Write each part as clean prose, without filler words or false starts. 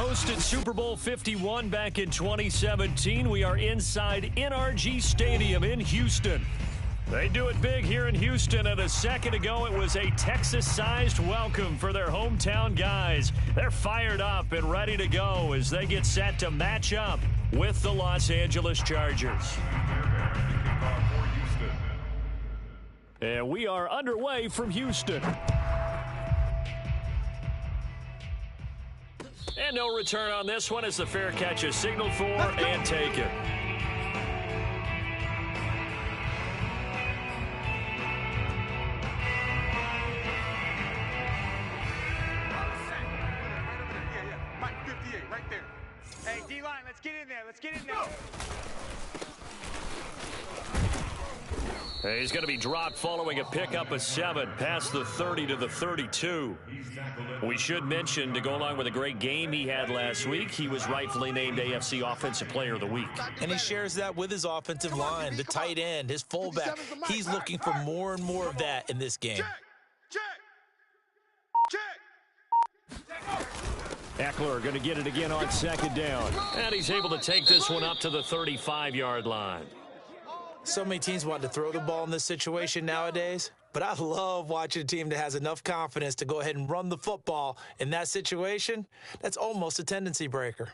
hosted Super Bowl 51 back in 2017. We are inside NRG Stadium in Houston. They do it big here in Houston, and a second ago it was a Texas-sized welcome for their hometown guys. They're fired up and ready to go as they get set to match up with the Los Angeles Chargers. And we are underway from Houston. And no return on this one as the fair catch is signaled for and taken. Hey, D-line, let's get in there. Let's get in there. He's going to be dropped following a pickup of 7 past the 30 to the 32. We should mention, to go along with a great game he had last week, he was rightfully named AFC Offensive Player of the Week. And he shares that with his offensive line, the tight end, his fullback. He's looking for more and more of that in this game. Eckler going to get it again on second down. And he's able to take this one up to the 35-yard line. So many teams want to throw the ball in this situation nowadays, but I love watching a team that has enough confidence to go ahead and run the football in that situation. That's almost a tendency breaker.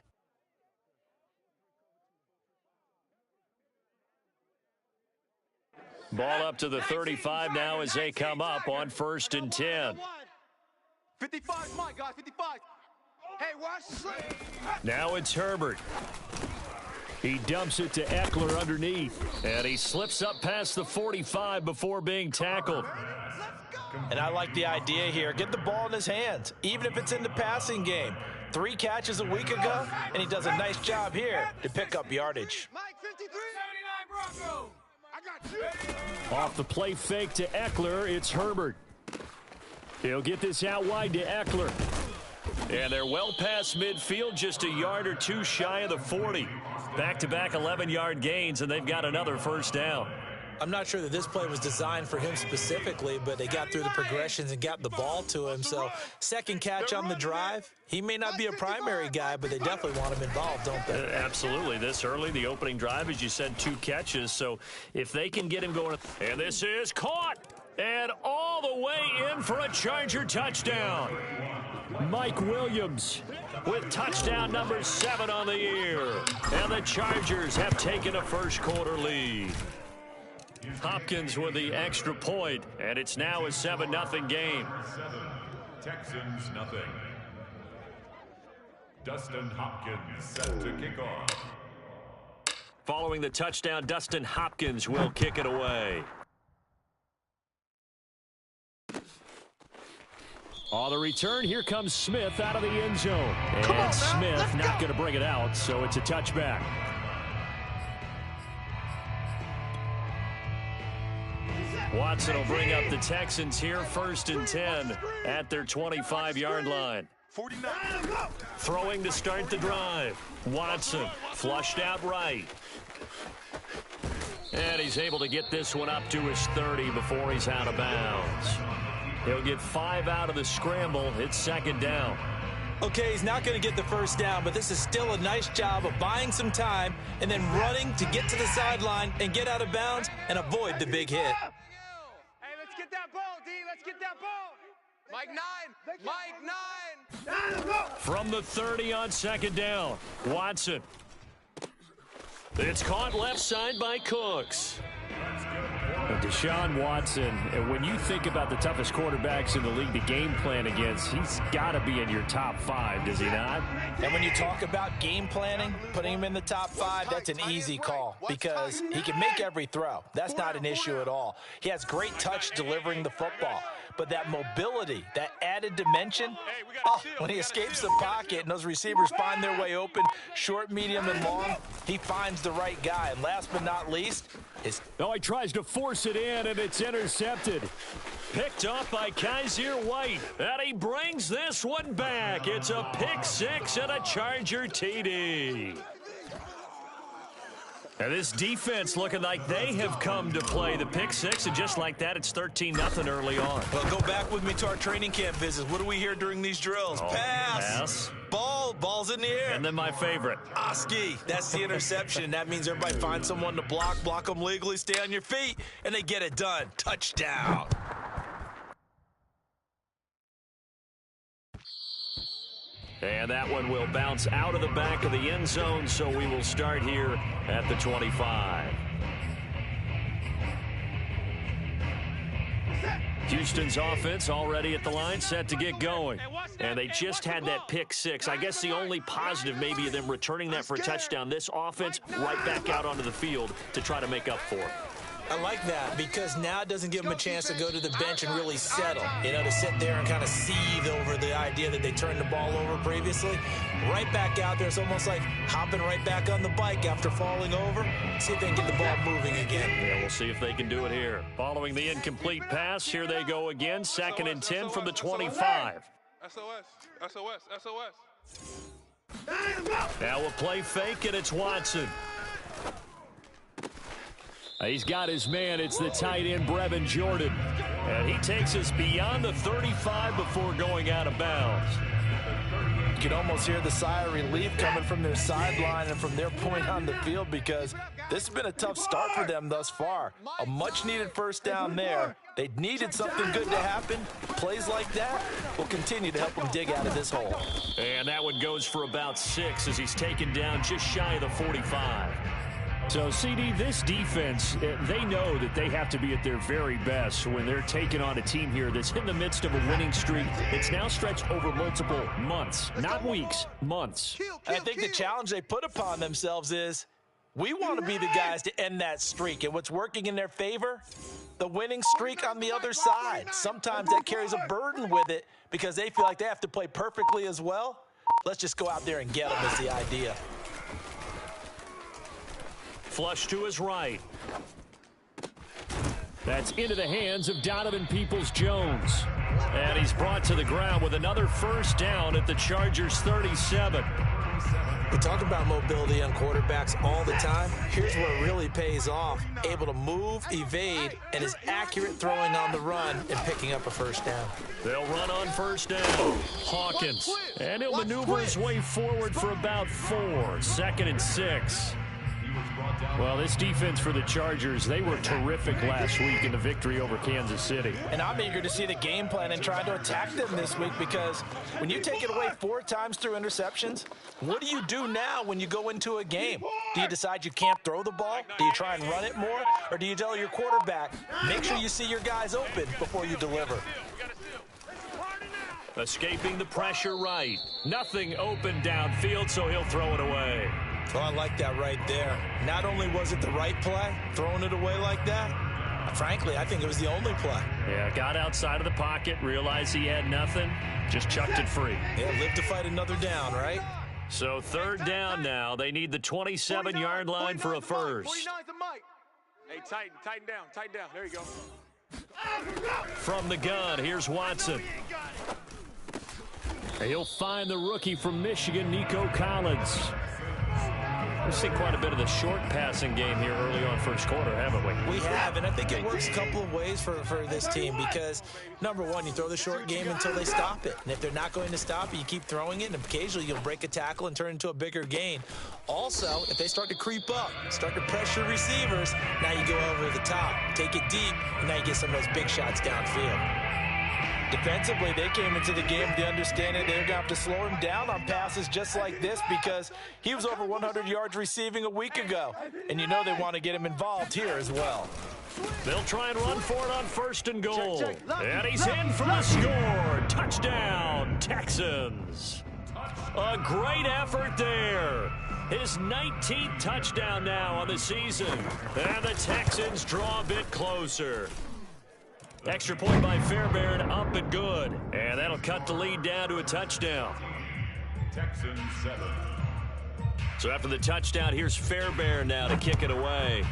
Ball up to the 35 now as they come up on 1st and 10. 55, come on, guys, 55. Hey, watch. Now it's Herbert. He dumps it to Eckler underneath, and he slips up past the 45 before being tackled. And I like the idea here. Get the ball in his hands, even if it's in the passing game. 3 catches a week ago, and he does a nice job here to pick up yardage. Mike, 53. 79 Broncos. I got you. Off the play fake to Eckler, it's Herbert. He'll get this out wide to Eckler. And they're well past midfield, just a yard or 2 shy of the 40. Back-to-back 11-yard gains, and they've got another first down. I'm not sure that this play was designed for him specifically, but they got through the progressions and got the ball to him. So second catch on the drive. He may not be a primary guy, but they definitely want him involved, don't they? Absolutely. This early, the opening drive, as you said, 2 catches. So if they can get him going. And this is caught. And all the way in for a Charger touchdown. Mike Williams with touchdown number 7 on the year. And the Chargers have taken a first-quarter lead. Hopkins with the extra point, and it's now a 7-0 game. Texans nothing. Dustin Hopkins set to kick off. Following the touchdown, Dustin Hopkins will kick it away. On the return, here comes Smith out of the end zone. And Smith not going to bring it out, so it's a touchback. Watson will bring up the Texans here, 1st and 10 at their 25-yard line. 49. Throwing to start the drive. Watson flushed out right. And he's able to get this one up to his 30 before he's out of bounds. He'll get 5 out of the scramble. It's 2nd down. Okay, he's not going to get the first down, but this is still a nice job of buying some time and then running to get to the sideline and get out of bounds and avoid the big hit. Hey, let's get that ball, D. Let's get that ball. Mike 9. Mike 9. From the 30 on 2nd down, Watson. It's caught left side by Cooks. Deshaun Watson, when you think about the toughest quarterbacks in the league to game plan against, he's got to be in your top 5, does he not? And when you talk about game planning, putting him in the top 5, that's an easy call because he can make every throw. That's not an issue at all. He has great touch delivering the football. But that mobility, that added dimension, when he escapes the pocket and those receivers find their way open, short, medium, and long, he finds the right guy. And last but not least, he tries to force it in, and it's intercepted. Picked up by Kaiser White, and he brings this one back. It's a pick 6 and a Charger TD. And this defense looking like they have come to play. The pick six, and just like that, it's 13-0 early on. Well, go back with me to our training camp visits. What do we hear during these drills? Pass. Ball's in the air. And then my favorite. Oski, that's the interception. That means everybody finds someone to block them legally, stay on your feet, and they get it done. Touchdown. And that one will bounce out of the back of the end zone, so we will start here at the 25. Houston's offense already at the line, set to get going. And they just had that pick six. I guess the only positive maybe of them returning that for a touchdown. This offense right back out onto the field to try to make up for it. I like that because now it doesn't give them a chance to go to the bench and really settle. You know, to sit there and kind of seethe over the idea that they turned the ball over previously. Right back out there, it's almost like hopping right back on the bike after falling over. See if they can get the ball moving again. Yeah, we'll see if they can do it here. Following the incomplete pass, here they go again. 2nd and 10 from the 25. SOS. Now a play fake, and it's Watson. He's got his man. It's the tight end, Brevin Jordan. And he takes us beyond the 35 before going out of bounds. You can almost hear the sigh of relief coming from their sideline and from their point on the field because this has been a tough start for them thus far. A much-needed first down there. They needed something good to happen. Plays like that will continue to help them dig out of this hole. And that one goes for about 6 as he's taken down just shy of the 45. So, CD, this defense, they know that they have to be at their very best when they're taking on a team here that's in the midst of a winning streak. It's now stretched over multiple months, not weeks, months. I think the challenge they put upon themselves is we want to be the guys to end that streak. And what's working in their favor? The winning streak on the other side. Sometimes that carries a burden with it because they feel like they have to play perfectly as well. Let's just go out there and get them is the idea. Flush to his right. That's into the hands of Donovan Peoples-Jones. And he's brought to the ground with another first down at the Chargers' 37. We talk about mobility on quarterbacks all the time. Here's where it really pays off. Able to move, evade, and is accurate throwing on the run and picking up a first down. They'll run on first down. Hawkins. And he'll maneuver his way forward for about 4. 2nd and 6. Well, this defense for the Chargers, they were terrific last week in the victory over Kansas City. And I'm eager to see the game plan and try to attack them this week because when you take it away 4 times through interceptions, what do you do now when you go into a game? Do you decide you can't throw the ball? Do you try and run it more? Or do you tell your quarterback, make sure you see your guys open before you deliver? Escaping the pressure right. Nothing open downfield, so he'll throw it away. Oh, I like that right there. Not only was it the right play, throwing it away like that, frankly, I think it was the only play. Yeah, got outside of the pocket, realized he had nothing, just chucked it free. Yeah, live to fight another down, right? So 3rd down now. They need the 27-yard line for a first. 49's the mic. Hey, tighten down. There you go. From the gun, here's Watson. He'll find the rookie from Michigan, Nico Collins. We've seen quite a bit of the short passing game here early on first quarter, haven't we? We have, and I think it works a couple of ways for this team because, number one, you throw the short game until they stop it. And if they're not going to stop it, you keep throwing it, and occasionally you'll break a tackle and turn it into a bigger gain. Also, if they start to creep up, start to pressure receivers, now you go over the top, take it deep, and now you get some of those big shots downfield. Defensively, they came into the game with the understanding they're going to have to slow him down on passes just like this because he was over 100 yards receiving a week ago. And you know they want to get him involved here as well. They'll try and run for it on 1st and goal. And he's in for the score. Touchdown, Texans. A great effort there. His 19th touchdown now on the season. And the Texans draw a bit closer. Extra point by Fairbairn, up and good. And that'll cut the lead down to a touchdown. Texans 7. So after the touchdown, here's Fairbairn now to kick it away.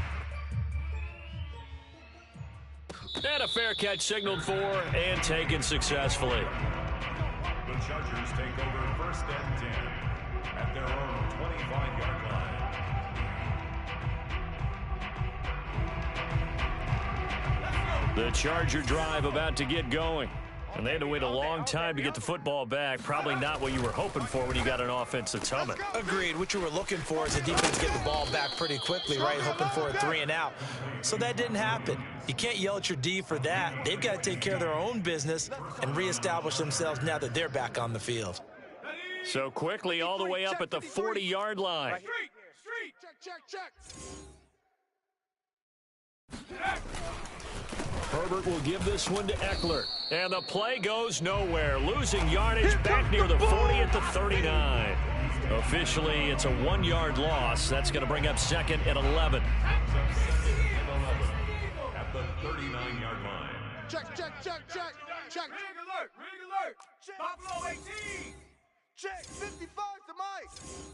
And a fair catch signaled for and taken successfully. The Chargers take over 1st and 10 at their own 25-yard line. The Charger drive about to get going. And they had to wait a long time to get the football back. Probably not what you were hoping for when you got an offense that's humming. Agreed. What you were looking for is the defense get the ball back pretty quickly, right? Hoping for a 3 and out. So that didn't happen. You can't yell at your D for that. They've got to take care of their own business and reestablish themselves now that they're back on the field. So quickly all the way up at the 40-yard line. Herbert will give this one to Eckler. And the play goes nowhere. Losing yardage back near the 40 at the 39. Officially, it's a 1-yard loss. That's going to bring up second and 11. At the 39-yard line. Check. Rig alert. Buffalo 18. Check, 55 to Mike.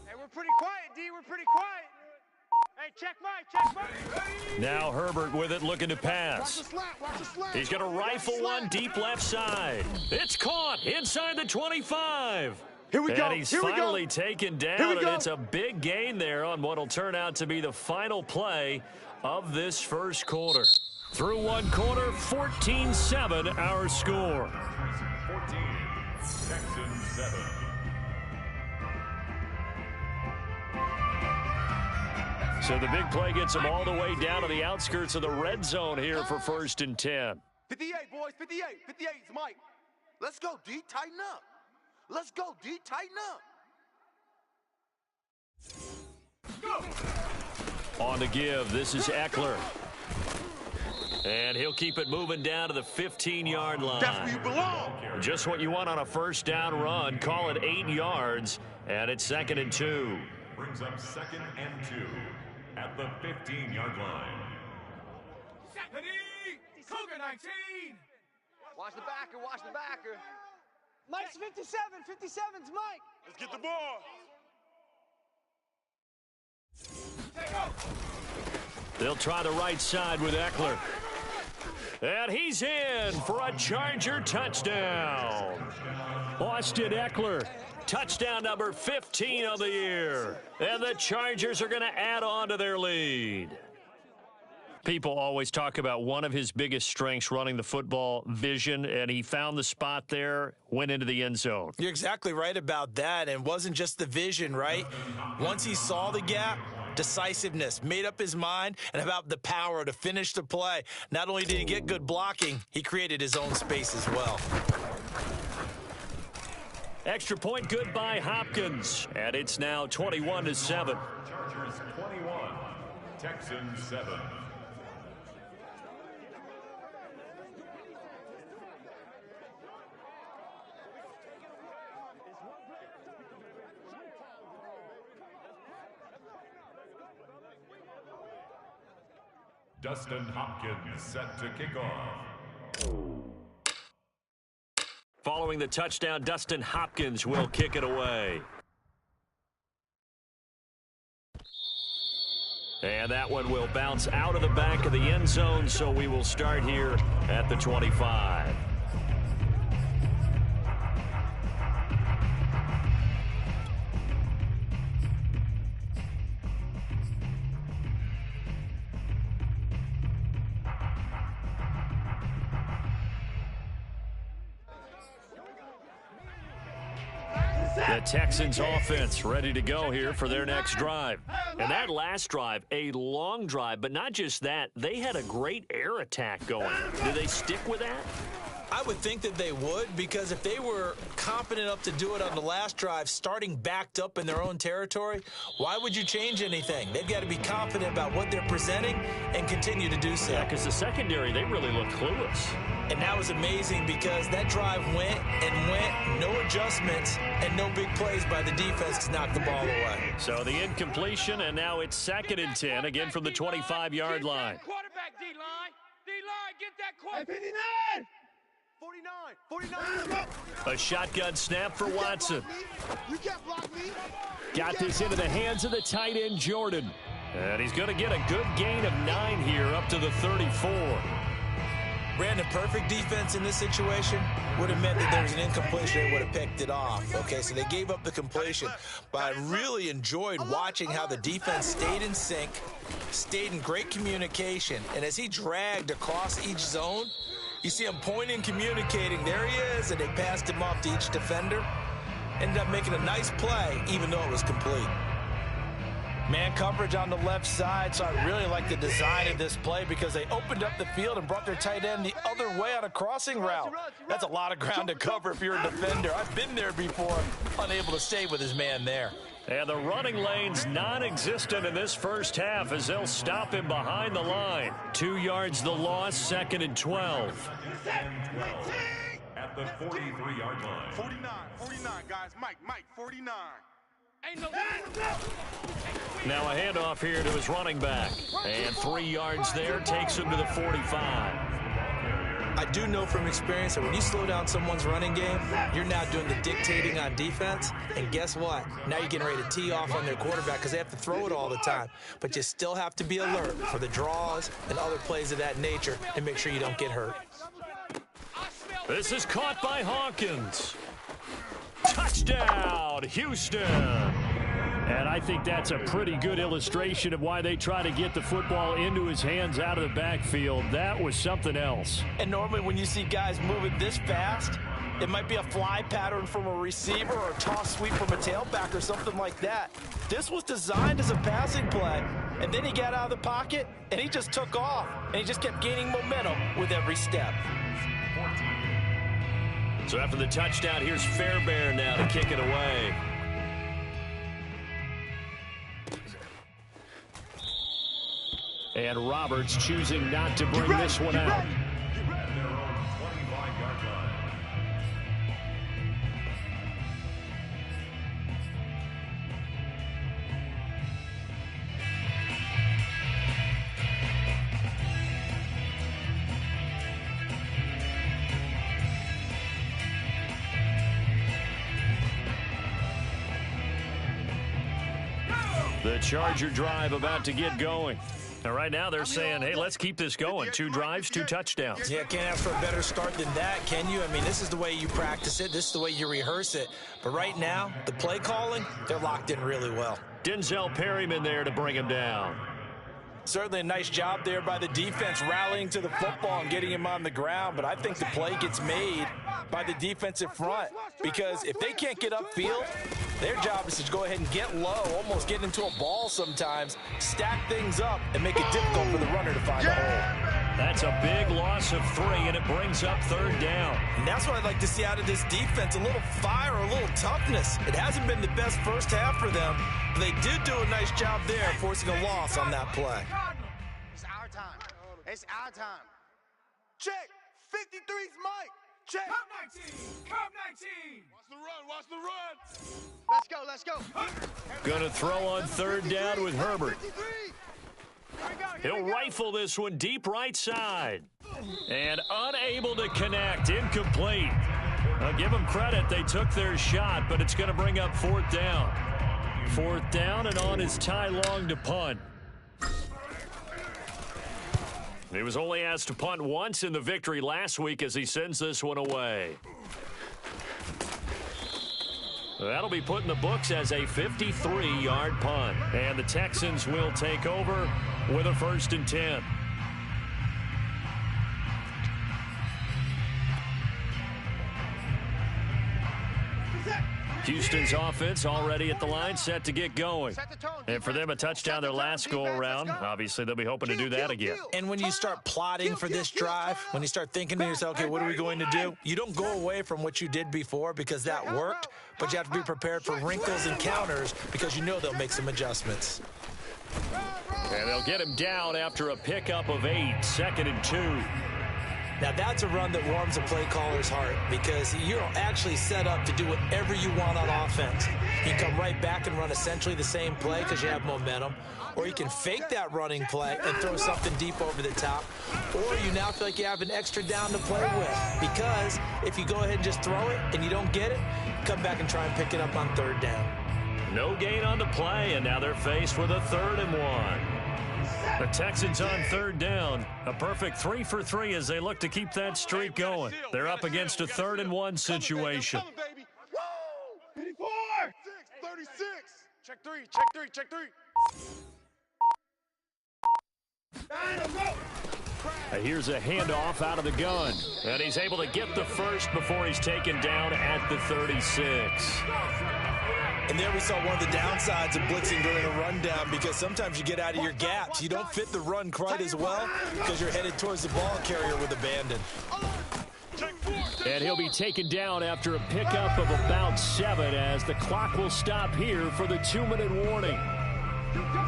Hey, we're pretty quiet, D. We're pretty quiet. Hey, check Mike. Now Herbert with it, looking to pass. Watch the slant. He's going to rifle one deep left side. It's caught inside the 25. Here we go. And he's finally taken down, and it's a big gain there on what will turn out to be the final play of this first quarter. Through one quarter, 14-7 our score. 14, Texans 7. So the big play gets them all the way down to the outskirts of the red zone here for 1st and 10. 58, boys, 58. 58 is Mike. Let's go, D. Tighten up. Let's go, D. Tighten up. On to give, this is Eckler. And he'll keep it moving down to the 15-yard line. That's where you belong. Just what you want on a first down run. Call it 8 yards, and it's 2nd and 2. Brings up 2nd and 2 at the 15-yard line. Cougar 19. Watch the backer. Mike's 57. 57's Mike. Let's get the ball. They'll try the right side with Eckler. And he's in for a Charger touchdown. Austin Eckler, touchdown number 15 of the year. And the Chargers are going to add on to their lead. People always talk about one of his biggest strengths, running the football, vision, and he found the spot there, went into the end zone. You're exactly right about that, and it wasn't just the vision, right? Once he saw the gap, decisiveness, made up his mind, and about the power to finish the play. Not only did he get good blocking, he created his own space as well. Extra point good by Hopkins, and it's now 21-7. Chargers 21, Texans 7. Dustin Hopkins set to kick off. Following the touchdown, Dustin Hopkins will kick it away. And that one will bounce out of the back of the end zone, so we will start here at the 25. The Texans offense ready to go here for their next drive. And that last drive, a long drive, but not just that, they had a great air attack going. Do they stick with that? I would think that they would, because if they were competent enough to do it on the last drive, starting backed up in their own territory, why would you change anything? They've got to be confident about what they're presenting and continue to do so. Yeah, because the secondary, they really look clueless. And that was amazing because that drive went and went, no adjustments, and no big plays by the defense to knock the ball away. So the incompletion, and now it's 2nd and 10, again from the 25-yard line. Quarterback, D-line. D-line, get that quarterback. 59. 49. A shotgun snap for Watson. You can't block me. Got this into the hands of the tight end, Jordan. And he's going to get a good gain of 9 here up to the 34. Brandon, perfect defense in this situation would have meant that there was an incompletion. They would have picked it off. Okay, so they gave up the completion. But I really enjoyed watching how the defense stayed in sync, stayed in great communication. And as he dragged across each zone, you see him pointing, communicating. There he is, and they passed him off to each defender. Ended up making a nice play, even though it was complete. Man coverage on the left side, so I really like the design of this play because they opened up the field and brought their tight end the other way on a crossing route. That's a lot of ground to cover if you're a defender. I've been there before, unable to stay with his man there. And the running lane's non-existent in this first half as they'll stop him behind the line. 2 yards the loss, 2nd and 12. At the 43-yard line. 49, guys. Mike, 49. Now a handoff here to his running back. And 3 yards there, takes him to the 45. I do know from experience that when you slow down someone's running game, you're now doing the dictating on defense. And guess what? Now you're getting ready to tee off on their quarterback because they have to throw it all the time. But you still have to be alert for the draws and other plays of that nature and make sure you don't get hurt. This is caught by Hawkins. Touchdown, Houston. And I think that's a pretty good illustration of why they try to get the football into his hands out of the backfield. That was something else. And normally when you see guys moving this fast, it might be a fly pattern from a receiver or a toss sweep from a tailback or something like that. This was designed as a passing play, and then he got out of the pocket, and he just took off, and he just kept gaining momentum with every step. So after the touchdown, here's Fairbairn now to kick it away. And Roberts choosing not to bring this one out. The Charger drive about to get going. Now, right now, they're saying, hey, let's keep this going. 2 drives, 2 touchdowns. Yeah, can't ask for a better start than that, can you? I mean, this is the way you practice it. This is the way you rehearse it. But right now, the play calling, they're locked in really well. Denzel Perryman there to bring him down. Certainly a nice job there by the defense rallying to the football and getting him on the ground. But I think the play gets made by the defensive front because if they can't get upfield, their job is to go ahead and get low, almost get into a ball sometimes, stack things up, and make it difficult for the runner to find a hole. That's a big loss of 3, and it brings up 3rd down. And that's what I'd like to see out of this defense, a little fire, a little toughness. It hasn't been the best first half for them, but they did do a nice job there forcing a loss on that play. It's our time. It's our time. Check. 53's Mike. Check. Come 19! Come 19! Watch the run. Let's go. Going to throw on 3rd down with Herbert. He'll rifle this one deep right side. And unable to connect. Incomplete. I'll give them credit. They took their shot, but it's going to bring up 4th down. 4th down, and on is Ty Long to punt. He was only asked to punt once in the victory last week as he sends this one away. That'll be put in the books as a 53-yard punt. And the Texans will take over with a 1st and 10. Houston's offense already at the line, set to get going. And for them, a touchdown their last go-around. Obviously, they'll be hoping to do that again. And when you start plotting for this drive, when you start thinking to yourself, okay, what are we going to do? You don't go away from what you did before because that worked, but you have to be prepared for wrinkles and counters because you know they'll make some adjustments. And they'll get him down after a pickup of 8, 2nd and 2. Now, that's a run that warms a play caller's heart because you're actually set up to do whatever you want on offense. You can come right back and run essentially the same play because you have momentum, or you can fake that running play and throw something deep over the top, or you now feel like you have an extra down to play with because if you go ahead and just throw it and you don't get it, come back and try and pick it up on 3rd down. No gain on the play, and now they're faced with a 3rd and 1. The Texans on third down. A perfect 3 for 3 as they look to keep that streak going. They're up against a 3rd and 1 situation. 54! 36! Check three, check three, check three. Here's a handoff out of the gun. And he's able to get the first before he's taken down at the 36. And there we saw one of the downsides of blitzing during a rundown, because sometimes you get out of your gaps. You don't fit the run quite as well because you're headed towards the ball carrier with abandon. And he'll be taken down after a pickup of about 7 as the clock will stop here for the 2-minute warning.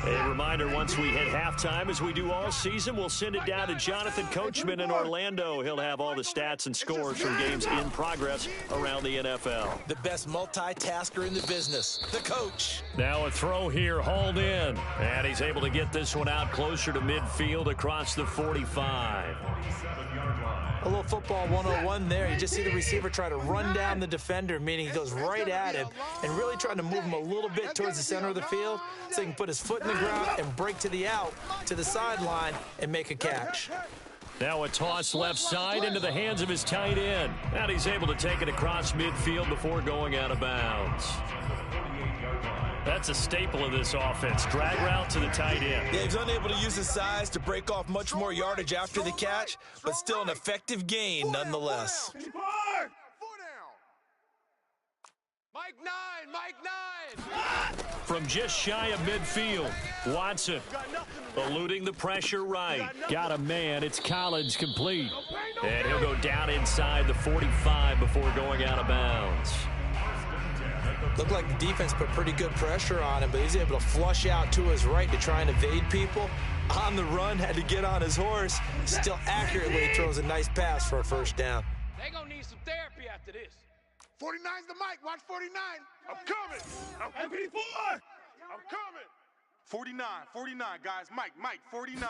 A reminder, once we hit halftime, as we do all season, we'll send it down to Jonathan Coachman in Orlando. He'll have all the stats and scores from games in progress around the NFL. The best multitasker in the business, the coach. Now a throw here, hauled in. And he's able to get this one out closer to midfield across the 45. A little football 101 there. You just see the receiver try to run down the defender, meaning he goes right at him and really trying to move him a little bit towards the center of the field so he can put his foot in the ground and break to the out, to the sideline, and make a catch. Now a toss left side into the hands of his tight end. And he's able to take it across midfield before going out of bounds. That's a staple of this offense. Drag route to the tight end. Yeah, he's unable to use his size to break off much more yardage after the catch, but still an effective gain nonetheless. Mike 9, Mike 9. From just shy of midfield, Watson eluding the pressure right. Got a man. It's Collins complete. And he'll go down inside the 45 before going out of bounds. Looked like the defense put pretty good pressure on him, but he's able to flush out to his right to try and evade people. On the run, had to get on his horse. Still accurately throws a nice pass for a first down. They gonna need some therapy after this. 49's the mic. Watch 49. I'm coming. I'm 54. I'm coming. 49, guys. Mike, 49.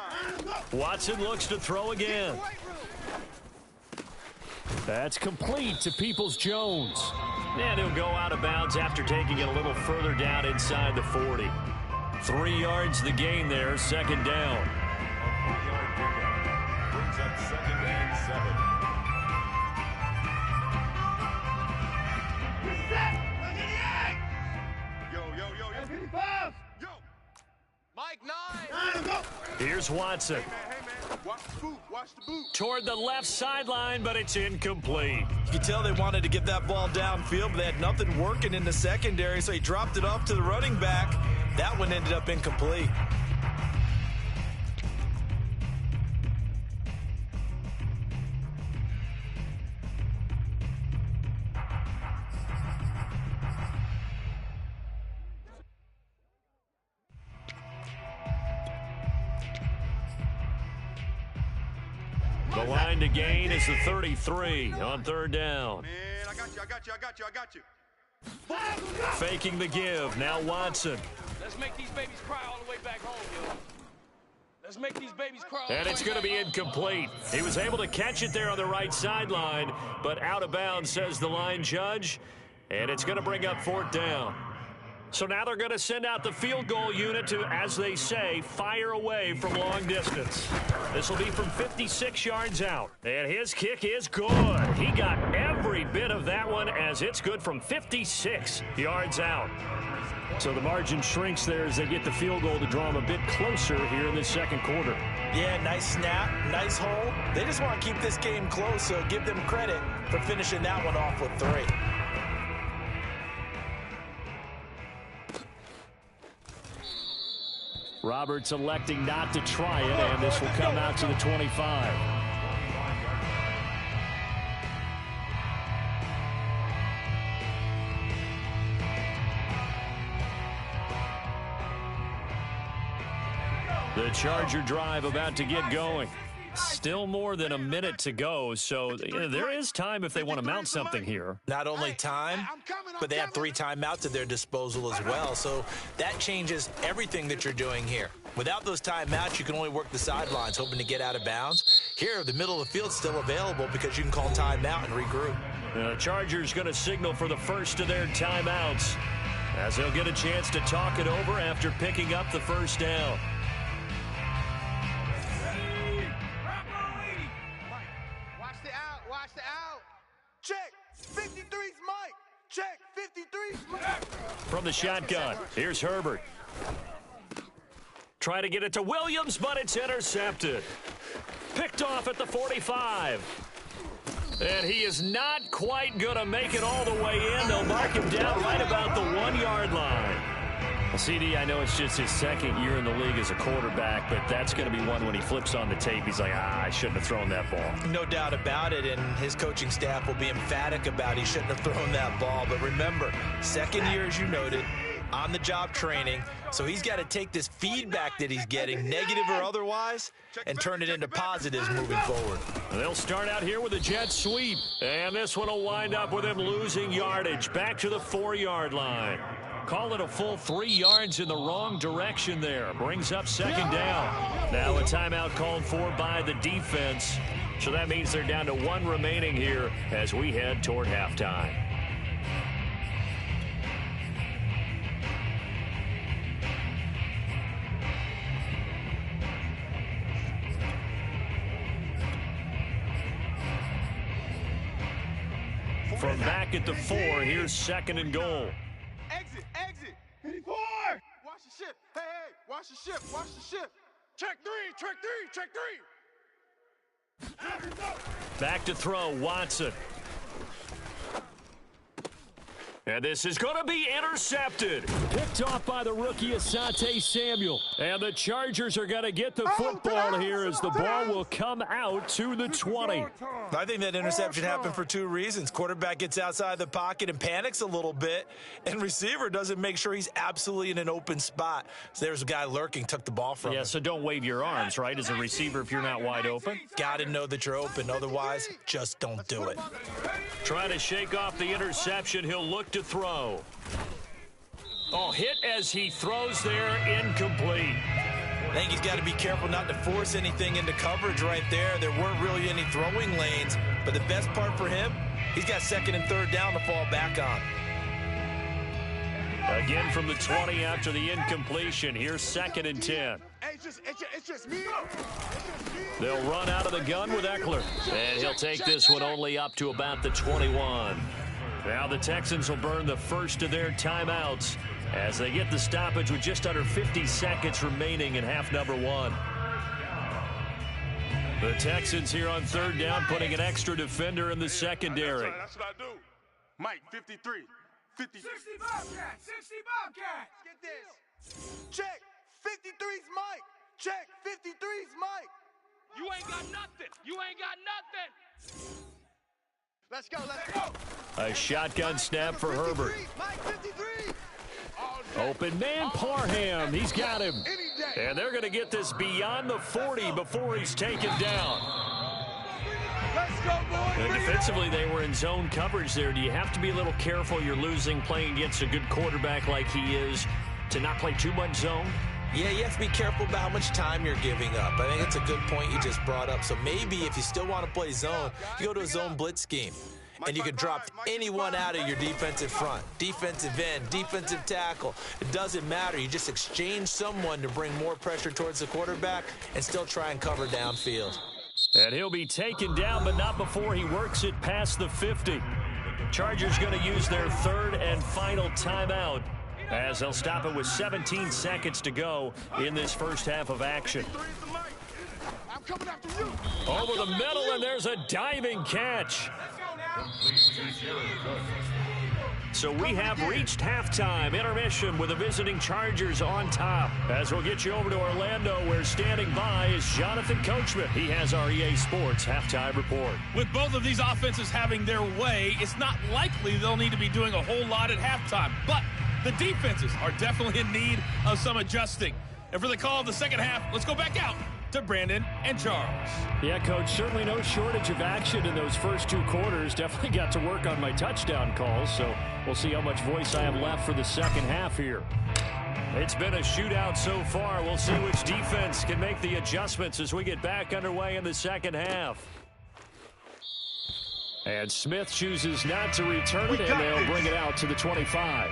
Watson looks to throw again. That's complete to Peoples-Jones. And he'll go out of bounds after taking it a little further down inside the 40. 3 yards the gain there, second down. Brings up 2nd and 7. Yo. Mike 9. Here's Watson. Hey, man. Watch the boot. Watch the boot. Toward the left sideline, but it's incomplete. You could tell they wanted to get that ball downfield, but they had nothing working in the secondary, so he dropped it off to the running back. That one ended up incomplete. The line to gain is the 33 on third down. Man, I got you. Faking the give. Now Watson. Let's make these babies cry all the way back home, yo. Let's make these babies cry. And it's going to be incomplete. He was able to catch it there on the right sideline, but out of bounds, says the line judge. And it's going to bring up 4th down. So now they're going to send out the field goal unit to, as they say, fire away from long distance. This will be from 56 yards out. And his kick is good. He got every bit of that one as it's good from 56 yards out. So the margin shrinks there as they get the field goal to draw them a bit closer here in the second quarter. Yeah, nice snap, nice hole. They just want to keep this game close, so give them credit for finishing that one off with 3. Roberts electing not to try it, and this will come out to the 25. The Charger drive about to get going. Still more than a minute to go, so there is time if they want to mount something here. Not only time, but they have 3 timeouts at their disposal as well, so that changes everything that you're doing here. Without those timeouts, you can only work the sidelines, hoping to get out of bounds. Here, the middle of the field's still available because you can call timeout and regroup. The Chargers going to signal for the first of their timeouts as they'll get a chance to talk it over after picking up the first down. from the shotgun. Here's Herbert. Try to get it to Williams, but it's intercepted. Picked off at the 45. And he is not quite going to make it all the way in. They'll mark him down right about the 1-yard line. Well, CD, I know it's just his second year in the league as a quarterback, but that's going to be one when he flips on the tape. He's like, I shouldn't have thrown that ball. No doubt about it, and his coaching staff will be emphatic about he shouldn't have thrown that ball. But remember, second year, as you noted, on-the-job training, so he's got to take this feedback that he's getting, negative or otherwise, and turn it into positives moving forward. They'll start out here with a jet sweep, and this one will wind up with him losing yardage back to the 4-yard line. Call it a full 3 yards in the wrong direction there. Brings up second down. Now a timeout called for by the defense, so that means they're down to 1 remaining here as we head toward halftime. From back at the 4, here's second and goal. Exit, exit. 84. Watch the ship. Hey, watch the ship, watch the ship. Check 3, check 3, check 3. Back to throw, Watson. And this is going to be intercepted. Picked off by the rookie Asante Samuel. And the Chargers are going to get the football here as the ball will come out to the 20. I think that interception happened for 2 reasons. Quarterback gets outside the pocket and panics a little bit, and receiver doesn't make sure he's absolutely in an open spot. So there's a guy lurking, took the ball from him. Yeah, so don't wave your arms, right, as a receiver if you're not wide open. Got to know that you're open. Otherwise, just don't do it. Trying to shake off the interception. He'll look to throw. Oh, hit as he throws there, incomplete. I think he's got to be careful not to force anything into coverage right there. There weren't really any throwing lanes, but the best part for him, he's got second and third down to fall back on. Again from the 20 after the incompletion. Here's second and 10. It's just me. They'll run out of the gun with Eckler. And he'll take this one only up to about the 21. Now the Texans will burn the first of their timeouts as they get the stoppage with just under 50 seconds remaining in half number 1. The Texans here on third down putting an extra defender in the secondary. That's what I do. Mike, 53. 50. 60 Bobcats! 60 Bobcats! Get this. Check. 53's Mike. Check. 53's Mike. You ain't got nothing. You ain't got nothing. Let's go. Let's go. A shotgun snap for Herbert. Mike, 53. Open man Parham. He's got him. Any day. And they're going to get this beyond the 40 before he's taken down. Let's go, boys. And defensively, they were in zone coverage there. Do you have to be a little careful? You're losing playing against a good quarterback like he is to not play too much zone? Yeah, you have to be careful about how much time you're giving up. I think it's a good point you just brought up. So maybe if you still want to play zone, you go to a zone blitz scheme. And you can drop anyone out of your defensive front, defensive end, defensive tackle. It doesn't matter. You just exchange someone to bring more pressure towards the quarterback and still try and cover downfield. And he'll be taken down, but not before he works it past the 50. Chargers going to use their third and final timeout as they'll stop it with 17 seconds to go in this first half of action. I'm coming after you. Over the middle, and there's a diving catch. So we have reached halftime intermission with the visiting Chargers on top. As we'll get you over to Orlando, where standing by is Jonathan Coachman. He has our EA Sports halftime report. With both of these offenses having their way, it's not likely they'll need to be doing a whole lot at halftime. But the defenses are definitely in need of some adjusting. And for the call of the second half, let's go back out to Brandon and Charles. Yeah, Coach, certainly no shortage of action in those first 2 quarters. Definitely got to work on my touchdown calls, so we'll see how much voice I have left for the second half here. It's been a shootout so far. We'll see which defense can make the adjustments as we get back underway in the second half. And Smith chooses not to return it, and they'll bring it out to the 25.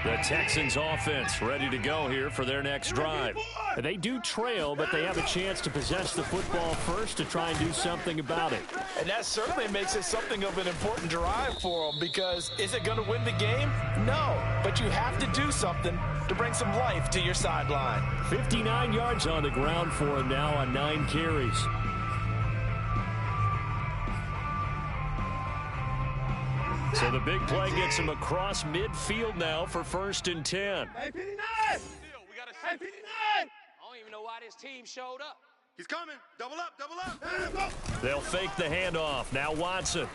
The Texans offense ready to go here for their next drive. They do trail, but they have a chance to possess the football first to try and do something about it. And that certainly makes it something of an important drive for them, because is it going to win the game? No, but you have to do something to bring some life to your sideline. 59 yards on the ground for him now on 9 carries. So the big play gets him across midfield now for 1st and 10. Hey, 59! Hey, 59! I don't even know why this team showed up. He's coming. Double up, double up. They'll fake the handoff. Now Watson.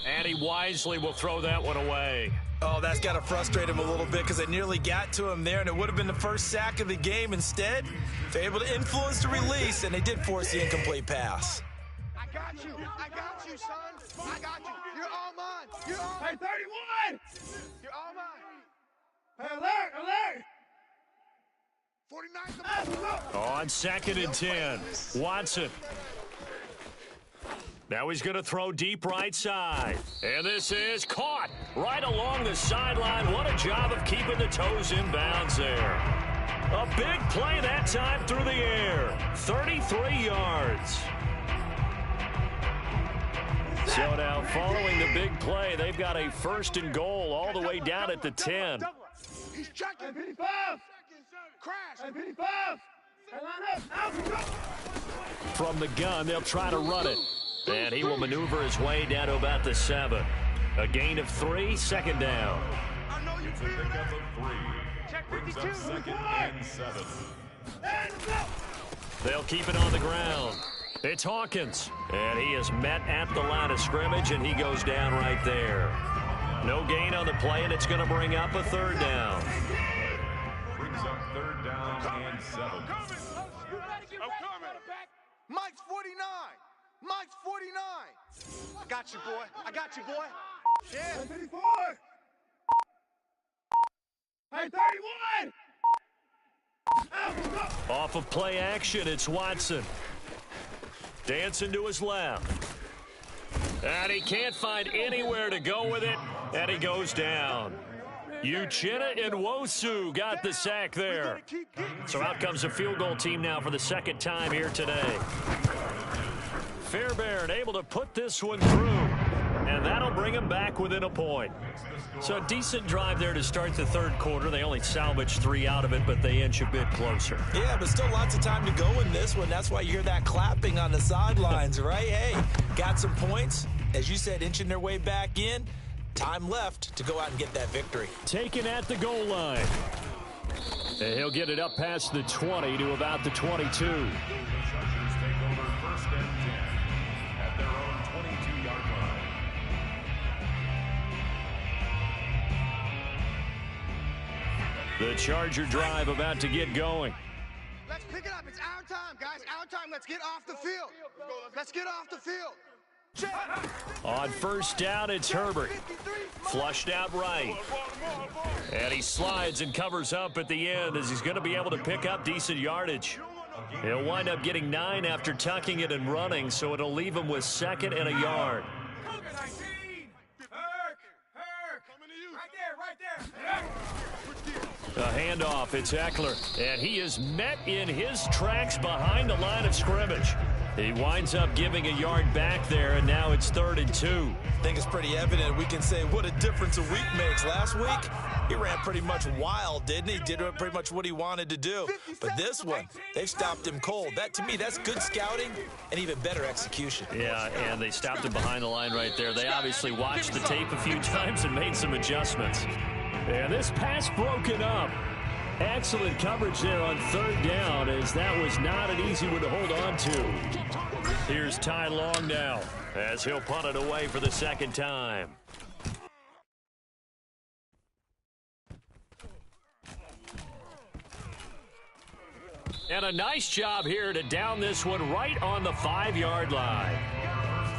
And he wisely will throw that one away. Oh, that's got to frustrate him a little bit, because they nearly got to him there, and it would have been the first sack of the game. Instead, they're able to influence the release, and they did force the incomplete pass. I got you, son. I got you. You're all mine. You're all Hey, 31! You're all mine. Hey, alert, alert! 49's the On 2nd and 10, Watson. Now he's going to throw deep right side. And this is caught right along the sideline. What a job of keeping the toes in bounds there. A big play that time through the air. 33 yards. So now following the big play, they've got a 1st and goal all the way down at the 10. He's checking. 55! Crash. 55! Hey, line up! Out! From the gun, they'll try to run it. And he will maneuver his way down to about the 7. A gain of 3, 2nd down. I know you It's a feel pickup that. of 3. Check Brings 52. up 2nd and 7. They'll keep it on the ground. It's Hawkins, and he is met at the line of scrimmage, and he goes down right there. No gain on the play, and it's going to bring up a 3rd down. Brings up 3rd down and 7. I'm coming. Mike's 49. Mike's 49. I got you, boy. I got you, boy. Yeah. 54! Hey, 31! Off of play action, it's Watson. Dancing to his left. And he can't find anywhere to go with it, and he goes down. Uchenna Nwosu got the sack there. So out comes a field goal team now for the 2nd time here today. Fairbairn able to put this one through, and that'll bring him back within a point. So a decent drive there to start the 3rd quarter. They only salvaged 3 out of it, but they inch a bit closer. Yeah, but still lots of time to go in this one. That's why you hear that clapping on the sidelines, right? Hey, got some points. As you said, inching their way back in. Time left to go out and get that victory. Taken at the goal line. And he'll get it up past the 20 to about the 22. The Chargers take over 1st and 10 at their own 22-yard line. The Charger drive about to get going. Let's pick it up. It's our time, guys. Our time. Let's get off the field. Let's get off the field. Check. On 1st down, it's Herbert. Flushed out right. And he slides and covers up at the end as he's going to be able to pick up decent yardage. He'll wind up getting 9 after tucking it and running, so it'll leave him with 2nd and a yard. A handoff, it's Eckler, and he is met in his tracks behind the line of scrimmage. He winds up giving a yard back there, and now it's 3rd and 2. I think it's pretty evident. We can say what a difference a week makes. Last week, he ran pretty much wild, didn't he? Did pretty much what he wanted to do. But this one, they've stopped him cold. That, to me, that's good scouting and even better execution. Yeah, and they stopped him behind the line right there. They obviously watched the tape a few times and made some adjustments. And this pass broken up. Excellent coverage there on 3rd down, as that was not an easy one to hold on to. Here's Ty Long now, as he'll punt it away for the 2nd time. And a nice job here to down this one right on the 5-yard line.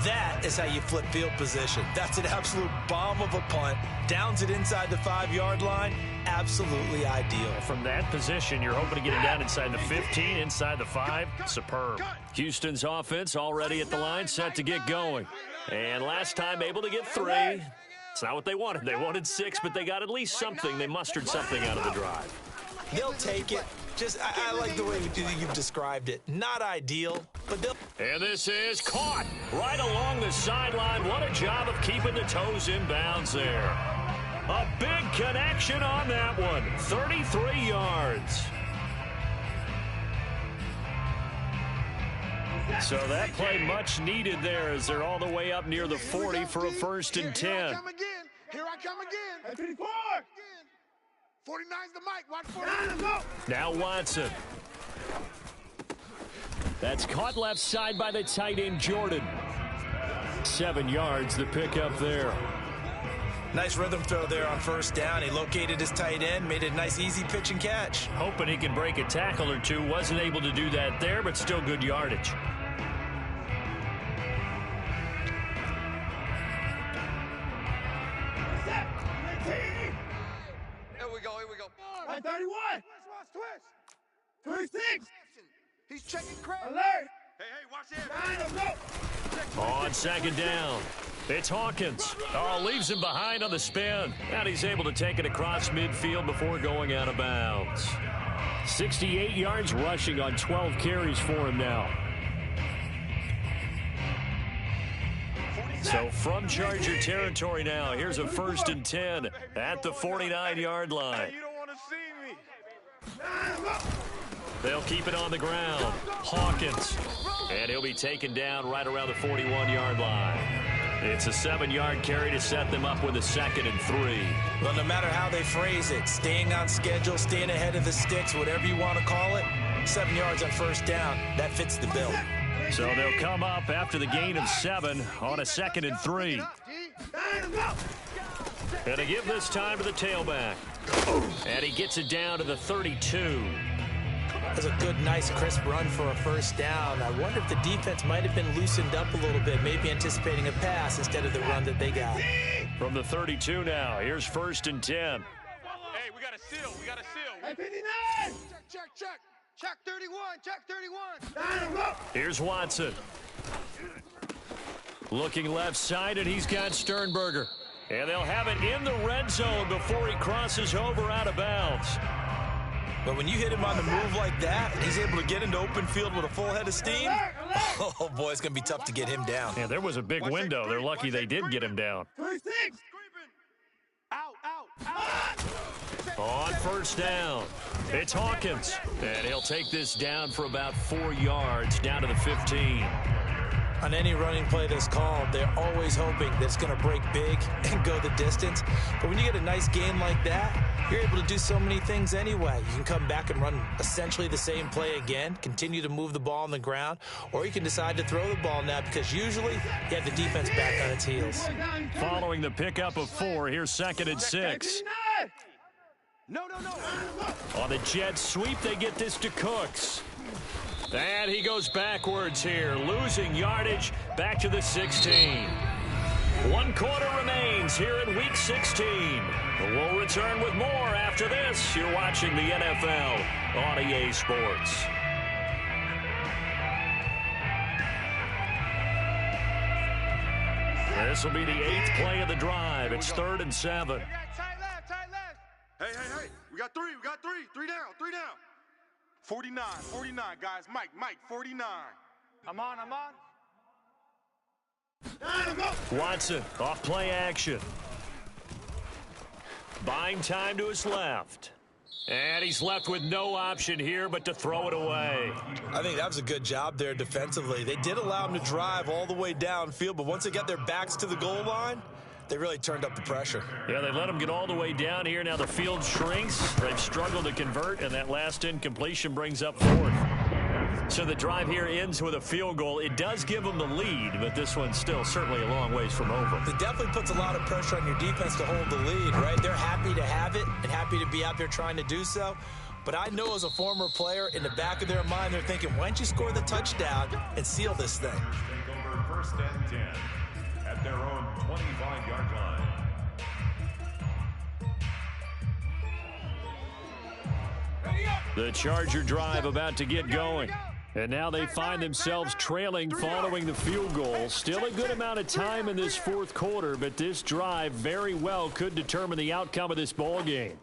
That is how you flip field position. That's an absolute bomb of a punt. Downs it inside the 5-yard line. Absolutely ideal. From that position, you're hoping to get him down inside the 15, inside the 5. Superb. Houston's offense already at the line, set to get going. And last time able to get 3. It's not what they wanted. They wanted 6, but they got at least something. They mustered something out of the drive. They'll take it. I like the way you've described it. Not ideal, but they'll... And this is caught right along the sideline. What a job of keeping the toes in bounds there. A big connection on that one. 33 yards. So that play much needed there as they're all the way up near the 40 for a 1st and 10. Here I come again. Here I come again. 54. 49's the mic. Watch 49. Now Watson. That's caught left side by the tight end, Jordan. 7 yards, the pickup there. Nice rhythm throw there on 1st down. He located his tight end, made a nice easy pitch and catch. Hoping he can break a tackle or two. Wasn't able to do that there, but still good yardage. Here we go. 31. Twist. 26. He's checking credit. Alert. Hey, watch it. On 2nd down, it's Hawkins. Oh, leaves him behind on the spin. And he's able to take it across midfield before going out of bounds. 68 yards rushing on 12 carries for him now. So from Charger territory now, here's a 1st and 10 at the 49-yard line. You don't want to see me. They'll keep it on the ground. Hawkins. And he'll be taken down right around the 41-yard line. It's a 7-yard carry to set them up with a 2nd and 3. Well, no matter how they phrase it, staying on schedule, staying ahead of the sticks, whatever you want to call it, 7 yards on 1st down, that fits the bill. So they'll come up after the gain of 7 on a 2nd and 3. And to give this time to the tailback. And he gets it down to the 32. That's a good, nice, crisp run for a 1st down. I wonder if the defense might have been loosened up a little bit, maybe anticipating a pass instead of the run that they got. From the 32 now, here's 1st and 10. Hey, we got a seal. Hey, 59. Check. Check 31. Check 31. Here's Watson. Looking left side, and he's got Sternberger. And they'll have it in the red zone before he crosses over out of bounds. But when you hit him on the move like that, he's able to get into open field with a full head of steam. Oh, boy, it's going to be tough to get him down. Yeah, there was a big window. They're lucky they did get him down. 26. Out. On 1st down, it's Hawkins. And he'll take this down for about 4 yards, down to the 15. On any running play that's called, they're always hoping that it's going to break big and go the distance. But when you get a nice gain like that, you're able to do so many things anyway. You can come back and run essentially the same play again, continue to move the ball on the ground, or you can decide to throw the ball now because usually you have the defense back on its heels. Following the pickup of 4, here's 2nd and 6. No. On the jet sweep, they get this to Cooks. And he goes backwards here, losing yardage back to the 16. 1 quarter remains here in Week 16. We'll return with more after this. You're watching the NFL on EA Sports. This will be the 8th play of the drive. It's 3rd and 7. Tight left. Hey. We got 3. 3 down. 49, guys. Mike, 49. I'm on. Watson, off play action. Buying time to his left. And he's left with no option here but to throw it away. I think that was a good job there defensively. They did allow him to drive all the way downfield, but once they got their backs to the goal line, they really turned up the pressure. Yeah, they let him get all the way down here. Now the field shrinks. They've struggled to convert, and that last incompletion brings up 4th. So the drive here ends with a field goal. It does give them the lead, but this one's still certainly a long ways from over. It definitely puts a lot of pressure on your defense to hold the lead, right? They're happy to have it and happy to be out there trying to do so. But I know as a former player, in the back of their mind, they're thinking, why don't you score the touchdown and seal this thing? Take over 1st and 10 at their own 25-yard line. The Charger drive about to get going. And now they find themselves trailing following the field goal. Still a good amount of time in this fourth quarter, but this drive very well could determine the outcome of this ball game.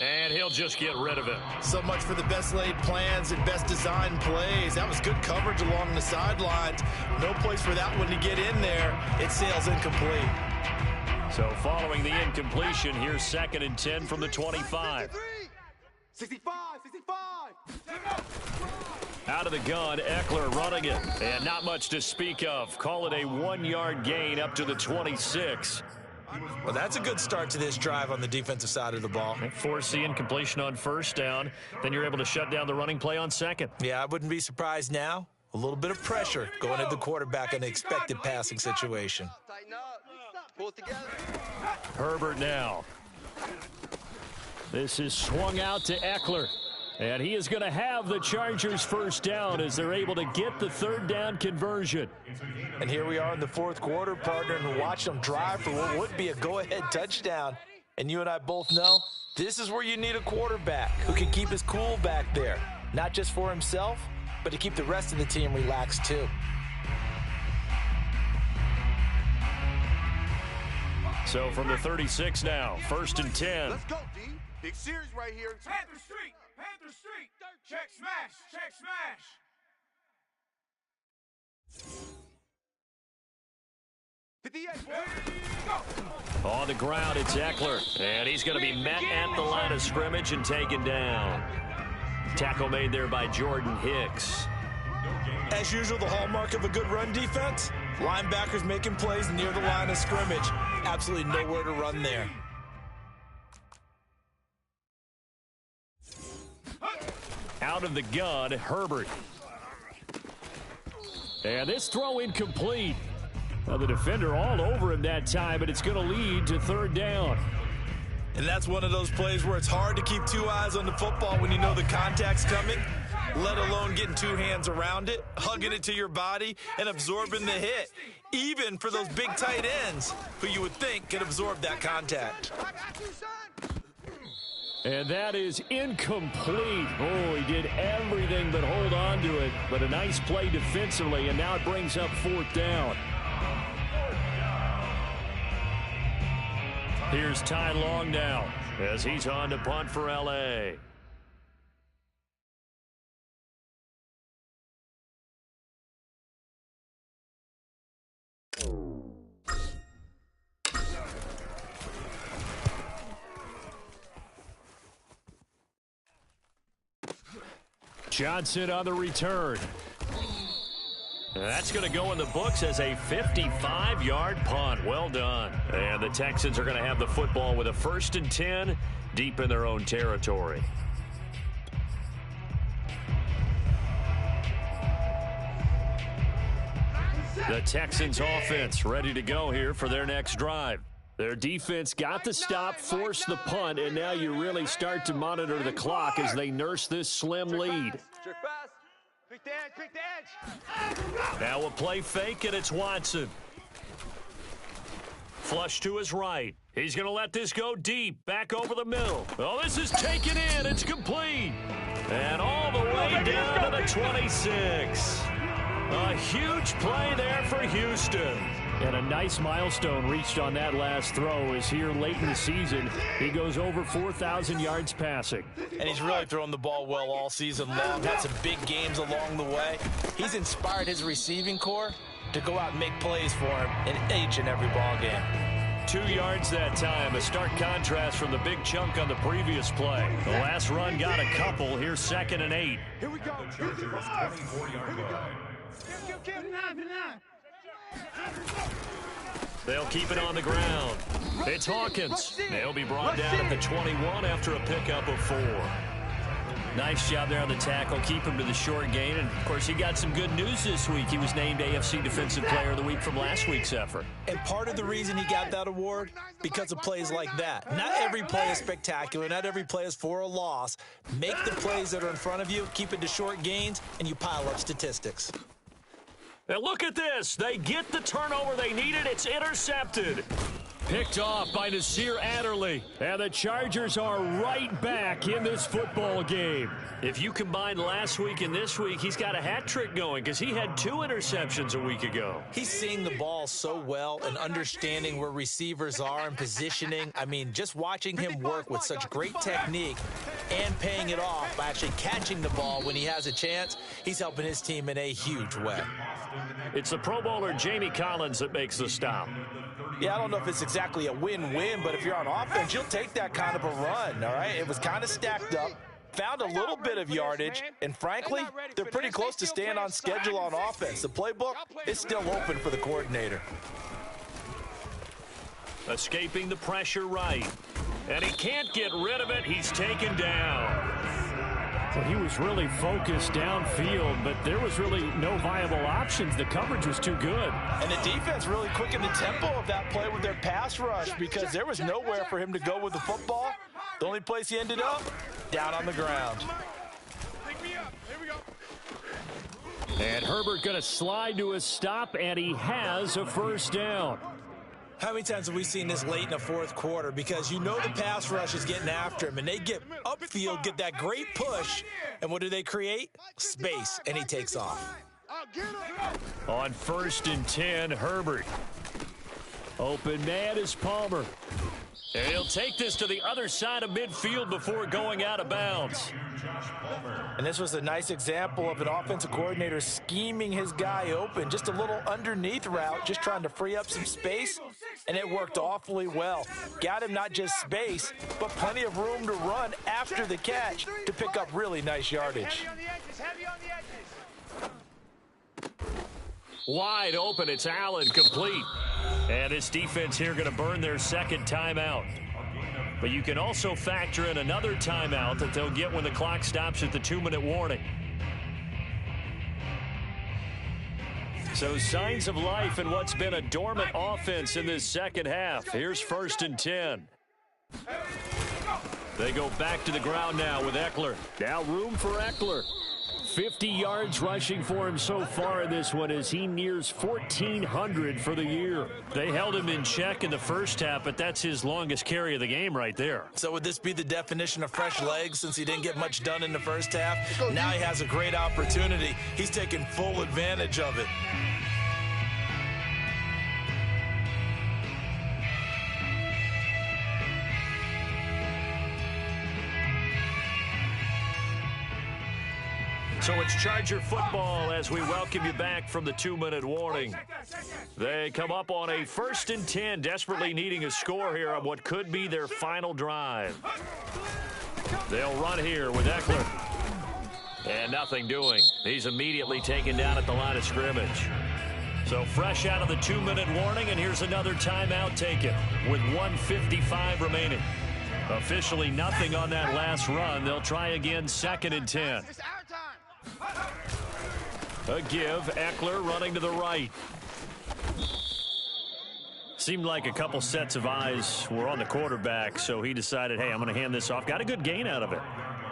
And he'll just get rid of it. So much for the best laid plans and best designed plays. That was good coverage along the sidelines. No place for that one to get in there. It sails incomplete. So following the incompletion, here's 2nd and 10 from the 25. 65. Out of the gun, Eckler running it. And not much to speak of. Call it a 1-yard gain up to the 26. Well, that's a good start to this drive on the defensive side of the ball. Force the incompletion on first down. Then you're able to shut down the running play on second. Yeah, I wouldn't be surprised now. A little bit of pressure going at the quarterback in the expected passing situation. Tighten up. Pull it together. Herbert now. This is swung out to Eckler. And he is going to have the Chargers first down as they're able to get the 3rd down conversion. And here we are in the 4th quarter, partner, and watch them drive for what would be a go-ahead touchdown. And you and I both know this is where you need a quarterback who can keep his cool back there, not just for himself, but to keep the rest of the team relaxed too. So from the 36 now, 1st and 10. Let's go, D. Big series right here. Panther Street. Check smash. 58, boy. On the ground, it's Eckler. And he's going to be met at the line of scrimmage and taken down. Tackle made there by Jordan Hicks. As usual, the hallmark of a good run defense, linebackers making plays near the line of scrimmage. Absolutely nowhere to run there. Out of the gun, Herbert. And this throw incomplete. Well, the defender all over him that time, but it's going to lead to 3rd down. And that's one of those plays where it's hard to keep 2 eyes on the football when you know the contact's coming, let alone getting 2 hands around it, hugging it to your body, and absorbing the hit, even for those big tight ends who you would think could absorb that contact. And that is incomplete. Oh, he did everything but hold on to it. But a nice play defensively, and now it brings up 4th down. Here's Ty Long now as he's on to punt for L.A. Johnson on the return. That's going to go in the books as a 55-yard punt. Well done. And the Texans are going to have the football with a 1st and 10 deep in their own territory. The Texans offense ready to go here for their next drive. Their defense got the stop, forced the punt, and now you really start to monitor the clock as they nurse this slim lead. Trick pass. Pick the edge. Now a play fake, and it's Watson. Flush to his right. He's going to let this go deep, back over the middle. Oh, this is taken in. It's complete. And all the way down to the 26. A huge play there for Houston. And a nice milestone reached on that last throw is here late in the season. He goes over 4,000 yards passing. And he's really thrown the ball well all season long. Had some big games along the way. He's inspired his receiving corps to go out and make plays for him in each and every ball game. 2 yards that time, a stark contrast from the big chunk on the previous play. The last run got a couple. Here's 2nd and 8. Here we go. Chargers 24-yard line. They'll keep it on the ground. It's Hawkins. They'll be brought down at the 21 after a pickup of 4. Nice job there on the tackle. Keep him to the short gain. And, of course, he got some good news this week. He was named AFC Defensive Player of the Week from last week's effort. And part of the reason he got that award, because of plays like that. Not every play is spectacular. Not every play is for a loss. Make the plays that are in front of you, keep it to short gains, and you pile up statistics. And look at this. They get the turnover they needed. It's intercepted. Picked off by Nasir Adderley. And the Chargers are right back in this football game. If you combine last week and this week, he's got a hat trick going because he had 2 interceptions a week ago. He's seeing the ball so well and understanding where receivers are and positioning. I mean, just watching him work with such great technique and paying it off by actually catching the ball when he has a chance, he's helping his team in a huge way. It's the Pro Bowler Jamie Collins that makes the stop. Yeah, I don't know if it's exactly a win-win, but if you're on offense, you'll take that kind of a run, all right? It was kind of stacked up, found a little bit of yardage, and frankly, they're pretty close to staying on schedule on offense. The playbook is still open for the coordinator. Escaping the pressure right. And he can't get rid of it. He's taken down. Well, he was really focused downfield, but there was really no viable options. The coverage was too good. And the defense really quickened the tempo of that play with their pass rush because there was nowhere for him to go with the football. The only place he ended up, down on the ground. And Herbert going to slide to a stop, and he has a first down. How many times have we seen this late in the fourth quarter? Because you know the pass rush is getting after him, and they get upfield, get that great push, and what do they create? Space, and he takes off. On 1st and 10, Herbert. Open man is Palmer. And he'll take this to the other side of midfield before going out of bounds. And this was a nice example of an offensive coordinator scheming his guy open. Just a little underneath route, just trying to free up some space, and it worked awfully well. Got him not just space, but plenty of room to run after the catch to pick up really nice yardage. Wide open, it's Allen, complete. And this defense here going to burn their second timeout. But you can also factor in another timeout that they'll get when the clock stops at the 2-minute warning. So signs of life in what's been a dormant offense in this second half. Here's 1st and 10. They go back to the ground now with Eckler. Now room for Eckler. 50 yards rushing for him so far in this one as he nears 1,400 for the year. They held him in check in the first half, but that's his longest carry of the game right there. So would this be the definition of fresh legs since he didn't get much done in the first half? Now he has a great opportunity. He's taking full advantage of it. So it's Charger football as we welcome you back from the 2-minute warning. They come up on a 1st and 10, desperately needing a score here on what could be their final drive. They'll run here with Eckler. And nothing doing. He's immediately taken down at the line of scrimmage. So fresh out of the 2-minute warning, and here's another timeout taken with 1:55 remaining. Officially nothing on that last run. They'll try again 2nd and 10. A give, Eckler running to the right. Seemed like a couple sets of eyes were on the quarterback, so he decided, hey, I'm going to hand this off. Got a good gain out of it.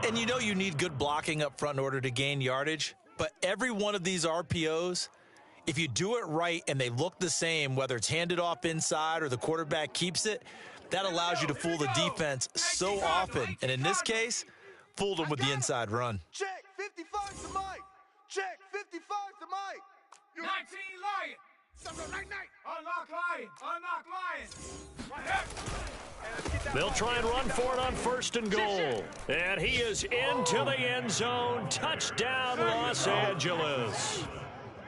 And you know you need good blocking up front in order to gain yardage, but every one of these RPOs, if you do it right and they look the same, whether it's handed off inside or the quarterback keeps it, that allows you to fool the defense so often. And in this case, fooled them with the inside run. Check, 55 to Mike. Check, 55 to Mike. 19 Lion. Unlock Lion. Unlock Lion. Right here. They'll try and run for it on 1st and goal. And he is into the end zone. Touchdown, Los Angeles.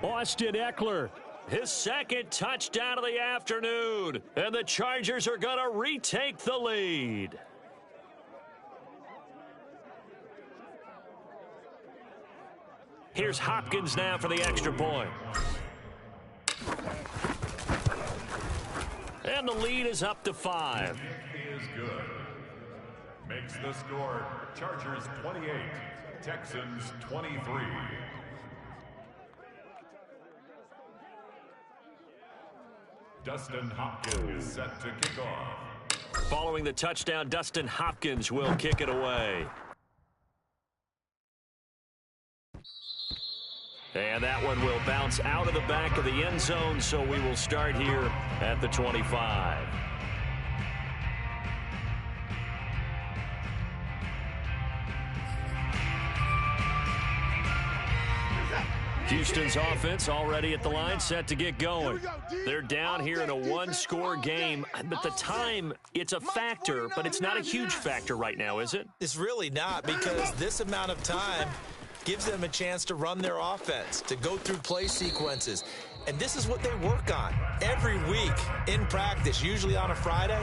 Austin Eckler, his 2nd touchdown of the afternoon. And the Chargers are going to retake the lead. Here's Hopkins now for the extra point. And the lead is up to 5. Is good. Makes the score Chargers 28, Texans 23. Dustin Hopkins is set to kick off. Following the touchdown, Dustin Hopkins will kick it away. And that one will bounce out of the back of the end zone, so we will start here at the 25. Houston's offense already at the line, set to get going. They're down here in a one-score game, but the time, it's a factor, but it's not a huge factor right now, is it? It's really not, because this amount of time gives them a chance to run their offense, to go through play sequences. And this is what they work on every week in practice, usually on a Friday.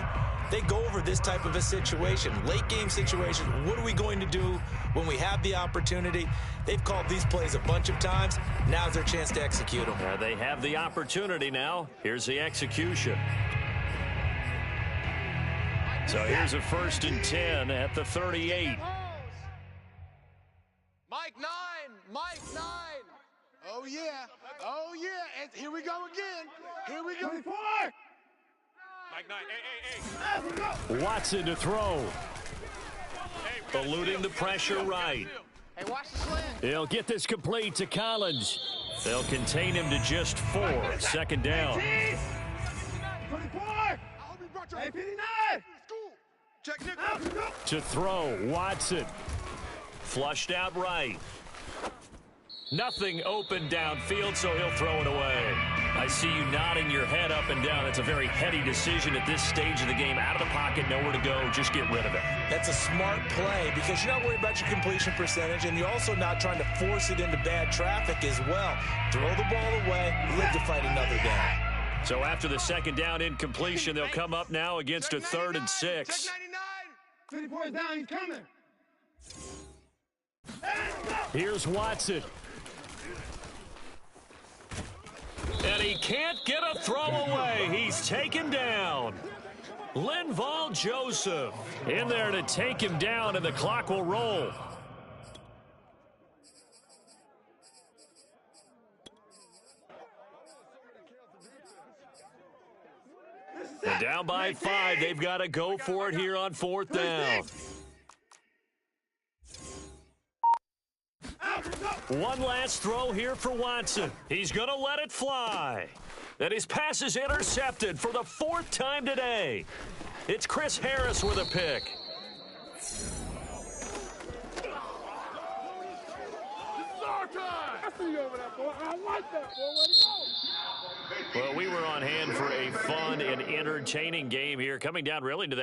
They go over this type of a situation, late game situation. What are we going to do when we have the opportunity? They've called these plays a bunch of times. Now's their chance to execute them. They have the opportunity now. Here's the execution. So here's a 1st and 10 at the 38. Mike 9. Mike 9. Oh, yeah. Oh, yeah. And here we go again. Here we go. 24. Mike 9. Hey. Watson to throw. Eluding the pressure right. Hey, watch the slant. They'll get this complete to Collins. They'll contain him to just 4. 2nd down. 24. Hey, 59. Check Nick. To throw, Watson. Flushed out right. Nothing open downfield, so he'll throw it away. I see you nodding your head up and down. That's a very heady decision at this stage of the game. Out of the pocket, nowhere to go. Just get rid of it. That's a smart play, because you're not worried about your completion percentage, and you're also not trying to force it into bad traffic as well. Throw the ball away, live to fight another down. So after the 2nd down incompletion, they'll come up now against a 3rd and 6. Check 99. 24 is down. He's coming. Here's Watson. And he can't get a throw away. He's taken down. Linval Joseph in there to take him down, and the clock will roll. And down by 5. They've got to go for it here on 4th down. One last throw here for Watson. He's going to let it fly. And his pass is intercepted for the 4th time today. It's Chris Harris with a pick. Well, we were on hand for a fun and entertaining game here, coming down really to that.